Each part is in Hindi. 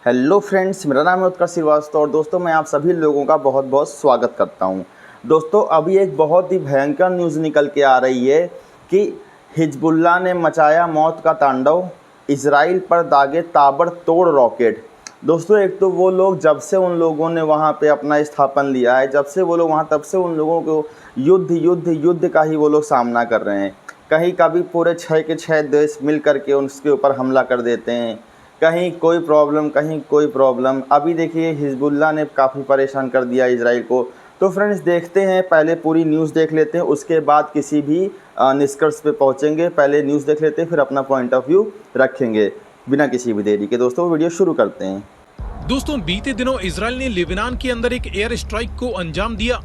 हेलो फ्रेंड्स, मेरा नाम है उत्कर्ष श्रीवास्तव और दोस्तों मैं आप सभी लोगों का बहुत बहुत स्वागत करता हूं। दोस्तों अभी एक बहुत ही भयंकर न्यूज़ निकल के आ रही है कि हिजबुल्लाह ने मचाया मौत का तांडव, इजराइल पर दागे ताबड़तोड़ रॉकेट। दोस्तों एक तो वो लोग जब से उन लोगों ने वहाँ पे अपना स्थापन लिया है, जब से वो लोग वहाँ, तब से उन लोगों को युद्ध का ही वो लोग सामना कर रहे हैं। कहीं कभी पूरे 6 के 6 देश मिल करके उसके ऊपर हमला कर देते हैं, कहीं कोई प्रॉब्लम कहीं कोई प्रॉब्लम। अभी देखिए हिजबुल्लाह ने काफ़ी परेशान कर दिया इजराइल को। तो फ्रेंड्स देखते हैं, पहले पूरी न्यूज़ देख लेते हैं, उसके बाद किसी भी निष्कर्ष पे पहुंचेंगे। पहले न्यूज़ देख लेते हैं, फिर अपना पॉइंट ऑफ व्यू रखेंगे। बिना किसी भी देरी के दोस्तों वीडियो शुरू करते हैं। दोस्तों बीते दिनों इजराइल ने लेबनान के अंदर एक एयर स्ट्राइक को अंजाम दिया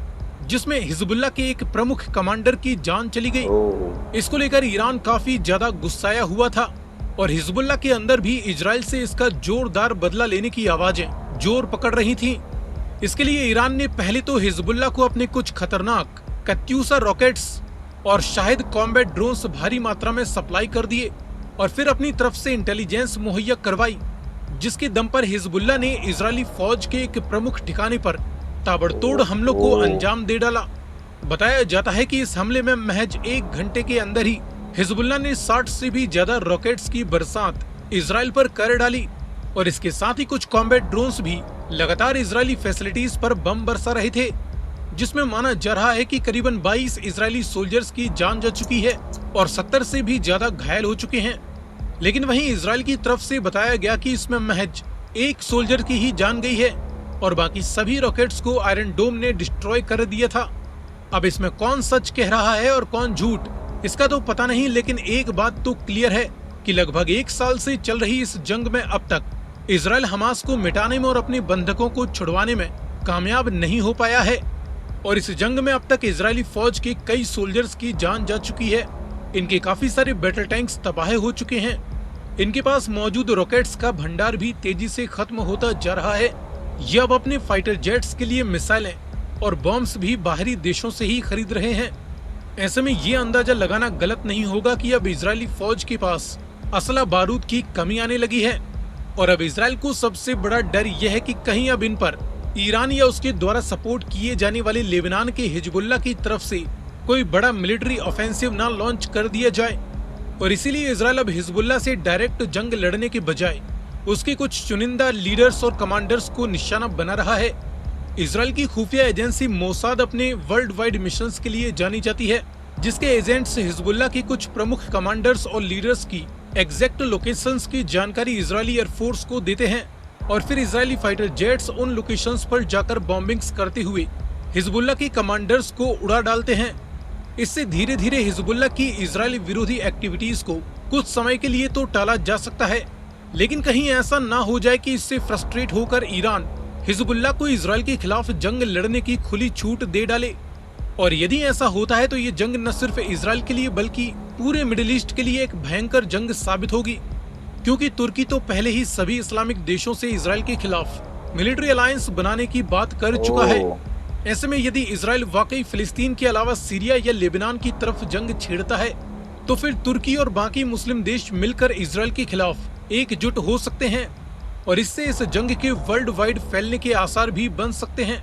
जिसमें हिजबुल्लाह के एक प्रमुख कमांडर की जान चली गई। इसको लेकर ईरान काफी ज्यादा गुस्साया हुआ था और हिजबुल्लाह के अंदर भी इजराइल से इसका जोरदार बदला लेने की आवाजें जोर पकड़ रही थीं। इसके लिए ईरान ने पहले तो हिजबुल्लाह को अपने कुछ खतरनाक कत्यूसा रॉकेट्स और शाहिद कॉम्बैट ड्रोन्स भारी मात्रा में सप्लाई कर दिए और फिर अपनी तरफ से इंटेलिजेंस मुहैया करवाई, जिसके दम पर हिजबुल्लाह ने इजरायली फौज के एक प्रमुख ठिकाने पर ताबड़तोड़ हमलों को अंजाम दे डाला। बताया जाता है कि इस हमले में महज 1 घंटे के अंदर ही हिजबुल्लाह ने 60 से भी ज्यादा रॉकेट्स की बरसात इजराइल पर कर डाली और इसके साथ ही कुछ कॉम्बैट ड्रोन्स भी लगातार इजरायली फैसिलिटीज पर बम बरसा रहे थे, जिसमें माना जा रहा है कि करीबन 22 इजरायली सोल्जर्स की जान जा चुकी है और 70 से भी ज्यादा घायल हो चुके हैं। लेकिन वहीं इजराइल की तरफ से बताया गया कि इसमें महज 1 सोल्जर की ही जान गई है और बाकी सभी रॉकेट्स को आयरन डोम ने डिस्ट्रॉय कर दिया था। अब इसमें कौन सच कह रहा है और कौन झूठ, इसका तो पता नहीं, लेकिन एक बात तो क्लियर है कि लगभग 1 साल से चल रही इस जंग में अब तक इजराइल हमास को मिटाने में और अपने बंधकों को छुड़वाने में कामयाब नहीं हो पाया है और इस जंग में अब तक इजरायली फौज के कई सोल्जर्स की जान जा चुकी है। इनके काफी सारे बैटल टैंक्स तबाह हो चुके हैं। इनके पास मौजूद रॉकेट्स का भंडार भी तेजी से खत्म होता जा रहा है। ये अब अपने फाइटर जेट्स के लिए मिसाइलें और बॉम्ब्स भी बाहरी देशों से ही खरीद रहे हैं। ऐसे में ये अंदाजा लगाना गलत नहीं होगा कि अब इजरायली फौज के पास असला बारूद की कमी आने लगी है और अब इजराइल को सबसे बड़ा डर यह है कि कहीं अब इन पर ईरान या उसके द्वारा सपोर्ट किए जाने वाले लेबनान के हिजबुल्लाह की तरफ से कोई बड़ा मिलिट्री ऑफेंसिव ना लॉन्च कर दिया जाए और इसीलिए इजराइल अब हिजबुल्लाह से डायरेक्ट जंग लड़ने के बजाय उसके कुछ चुनिंदा लीडर्स और कमांडर्स को निशाना बना रहा है। इजराइल की खुफिया एजेंसी मोसाद अपने वर्ल्ड वाइड मिशंस के लिए जानी जाती है, जिसके एजेंट्स हिजबुल्लाह की कुछ प्रमुख कमांडर्स और लीडर्स की एग्जैक्ट लोकेशंस की जानकारी इजरायली एयरफोर्स को देते हैं और फिर इजरायली फाइटर जेट्स उन लोकेशंस पर जाकर बॉम्बिंग्स करते हुए हिजबुल्लाह के कमांडर्स को उड़ा डालते हैं। इससे धीरे धीरे हिजबुल्लाह की इजरायली विरोधी एक्टिविटीज को कुछ समय के लिए तो टाला जा सकता है, लेकिन कहीं ऐसा ना हो जाए कि इससे फ्रस्ट्रेट होकर ईरान हिजबुल्लाह को इजराइल के खिलाफ जंग लड़ने की खुली छूट दे डाले। और यदि ऐसा होता है तो ये जंग न सिर्फ इजराइल के लिए बल्कि पूरे मिडिल ईस्ट के लिए एक भयंकर जंग साबित होगी, क्योंकि तुर्की तो पहले ही सभी इस्लामिक देशों से इजराइल के खिलाफ मिलिट्री अलायंस बनाने की बात कर चुका है। ऐसे में यदि इजराइल वाकई फिलिस्तीन के अलावा सीरिया या लेबनान की तरफ जंग छेड़ता है तो फिर तुर्की और बाकी मुस्लिम देश मिलकर इजराइल के खिलाफ एकजुट हो सकते हैं और इससे इस जंग के वर्ल्ड वाइड फैलने के आसार भी बन सकते हैं।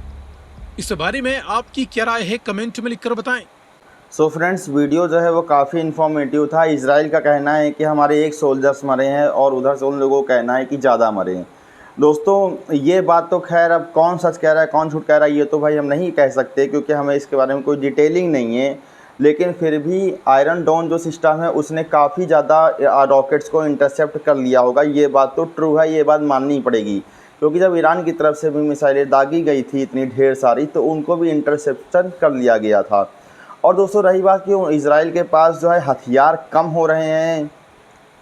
इस बारे में आपकी क्या राय है, कमेंट में लिखकर बताएं। सो फ्रेंड्स वीडियो जो है वो काफ़ी इन्फॉर्मेटिव था। इजराइल का कहना है कि हमारे 1 सोल्जर्स मरे हैं और उधर से उन लोगों का कहना है कि ज़्यादा मरे हैं। दोस्तों ये बात तो खैर अब कौन सच कह रहा है कौन झूठ कह रहा है ये तो भाई हम नहीं कह सकते, क्योंकि हमें इसके बारे में कोई डिटेलिंग नहीं है। लेकिन फिर भी आयरन डोम जो सिस्टम है उसने काफ़ी ज़्यादा रॉकेट्स को इंटरसेप्ट कर लिया होगा। ये बात तो ट्रू है, ये बात माननी पड़ेगी, क्योंकि जब ईरान की तरफ से भी मिसाइलें दागी गई थी इतनी ढेर सारी, तो उनको भी इंटरसेप्शन कर लिया गया था। और दोस्तों रही बात कि इजराइल के पास जो है हथियार कम हो रहे हैं,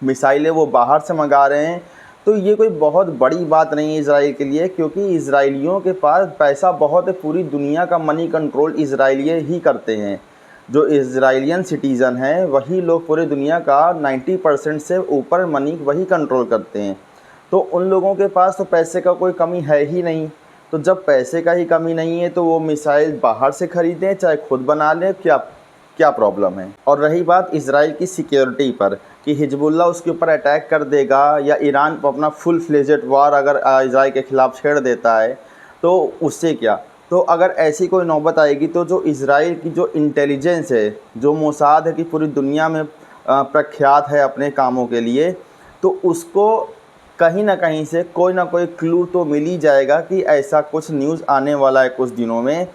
मिसाइलें वो बाहर से मंगा रहे हैं, तो ये कोई बहुत बड़ी बात नहीं है इजराइल के लिए, क्योंकि इजराइलियों के पास पैसा बहुत है। पूरी दुनिया का मनी कंट्रोल इजराइलिये ही करते हैं। जो इजराइलियन सिटीज़न हैं वही लोग पूरी दुनिया का 90% से ऊपर मनी वही कंट्रोल करते हैं। तो उन लोगों के पास तो पैसे का कोई कमी है ही नहीं। तो जब पैसे का ही कमी नहीं है तो वो मिसाइल बाहर से ख़रीदें चाहे खुद बना लें, क्या प्रॉब्लम है। और रही बात इजराइल की सिक्योरिटी पर, कि हिजबुल्लाह उसके ऊपर अटैक कर देगा या ईरान अपना फुल फ्लेजेड वार अगर इजराइल के ख़िलाफ़ छेड़ देता है तो उससे क्या। तो अगर ऐसी कोई नौबत आएगी तो जो इजराइल की जो इंटेलिजेंस है, जो मोसाद है कि पूरी दुनिया में प्रख्यात है अपने कामों के लिए, तो उसको कहीं ना कहीं से कोई ना कोई क्लू तो मिल ही जाएगा कि ऐसा कुछ न्यूज़ आने वाला है कुछ दिनों में,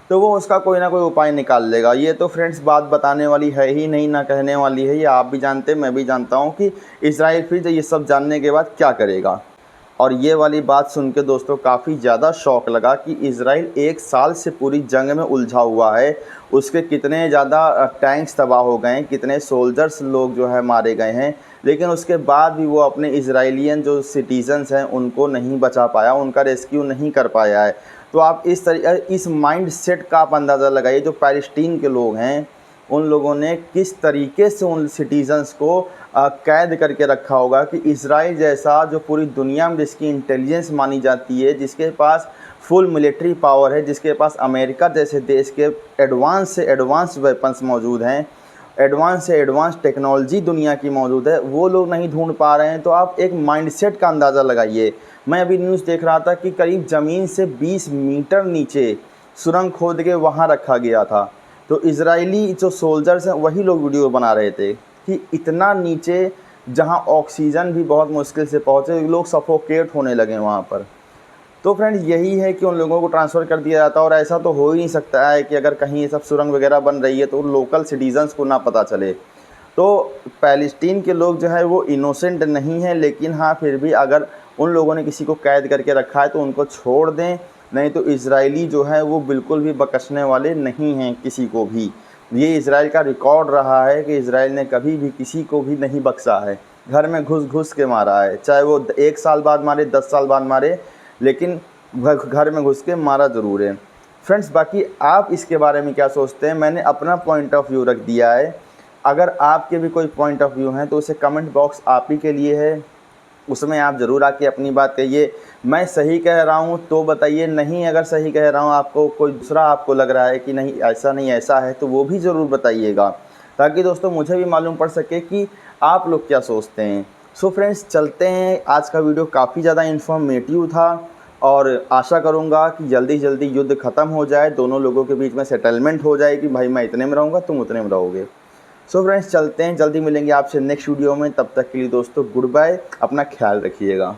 तो वो उसका कोई ना कोई उपाय निकाल लेगा। ये तो फ्रेंड्स बात बताने वाली है ही नहीं, ना कहने वाली है, ये आप भी जानते मैं भी जानता हूँ कि इजराइल फिर ये सब जानने के बाद क्या करेगा। और ये वाली बात सुन के दोस्तों काफ़ी ज़्यादा शौक लगा कि इजराइल 1 साल से पूरी जंग में उलझा हुआ है, उसके कितने ज़्यादा टैंक्स तबाह हो गए हैं, कितने सोल्जर्स लोग जो है मारे गए हैं, लेकिन उसके बाद भी वो अपने इजराइलियन जो सिटीजन्स हैं उनको नहीं बचा पाया, उनका रेस्क्यू नहीं कर पाया है। तो आप इस माइंड सेट का आप अंदाज़ा लगाइए जो पैलेस्टीन के लोग हैं, उन लोगों ने किस तरीके से उन सिटीजन्स को कैद करके रखा होगा कि इजराइल जैसा जो पूरी दुनिया में जिसकी इंटेलिजेंस मानी जाती है, जिसके पास फुल मिलिट्री पावर है, जिसके पास अमेरिका जैसे देश के एडवांस से एडवांस वेपन्स मौजूद हैं, एडवांस से एडवांस टेक्नोलॉजी दुनिया की मौजूद है, वो लोग नहीं ढूंढ पा रहे हैं। तो आप एक माइंडसेट का अंदाज़ा लगाइए। मैं अभी न्यूज़ देख रहा था कि करीब ज़मीन से 20 मीटर नीचे सुरंग खोद के वहाँ रखा गया था। तो इजरायली जो सोल्जर्स हैं वही लोग वीडियो बना रहे थे कि इतना नीचे जहाँ ऑक्सीजन भी बहुत मुश्किल से पहुँचे, लोग सफोकेट होने लगे वहाँ पर। तो फ्रेंड्स यही है कि उन लोगों को ट्रांसफ़र कर दिया जाता है, और ऐसा तो हो ही नहीं सकता है कि अगर कहीं ये सब सुरंग वगैरह बन रही है तो लोकल सिटीजन्स को ना पता चले। तो पैलेस्टीन के लोग जो है वो इनोसेंट नहीं है, लेकिन हाँ फिर भी अगर उन लोगों ने किसी को कैद करके रखा है तो उनको छोड़ दें, नहीं तो इजरायली जो है वो बिल्कुल भी बख्शने वाले नहीं हैं किसी को भी। ये इजराइल का रिकॉर्ड रहा है कि इजराइल ने कभी भी किसी को भी नहीं बख्शा है, घर में घुस घुस के मारा है, चाहे वो 1 साल बाद मारे 10 साल बाद मारे, लेकिन घर में घुस के मारा ज़रूर है। फ्रेंड्स बाकी आप इसके बारे में क्या सोचते हैं, मैंने अपना पॉइंट ऑफ व्यू रख दिया है। अगर आपके भी कोई पॉइंट ऑफ व्यू हैं तो उसे कमेंट बॉक्स आप ही के लिए है, उसमें आप ज़रूर आके अपनी बात कहिए। मैं सही कह रहा हूँ तो बताइए, नहीं अगर सही कह रहा हूँ आपको कोई दूसरा आपको लग रहा है कि नहीं ऐसा नहीं ऐसा है, तो वो भी ज़रूर बताइएगा, ताकि दोस्तों मुझे भी मालूम पड़ सके कि आप लोग क्या सोचते हैं। सो फ्रेंड्स चलते हैं, आज का वीडियो काफ़ी ज़्यादा इन्फॉर्मेटिव था और आशा करूँगा कि जल्दी जल्दी युद्ध ख़त्म हो जाए, दोनों लोगों के बीच में सेटलमेंट हो जाए कि भाई मैं इतने में रहूँगा तुम उतने में रहोगे। सो फ्रेंड्स चलते हैं, जल्दी मिलेंगे आपसे नेक्स्ट वीडियो में, तब तक के लिए दोस्तों गुड बाय, अपना ख्याल रखिएगा।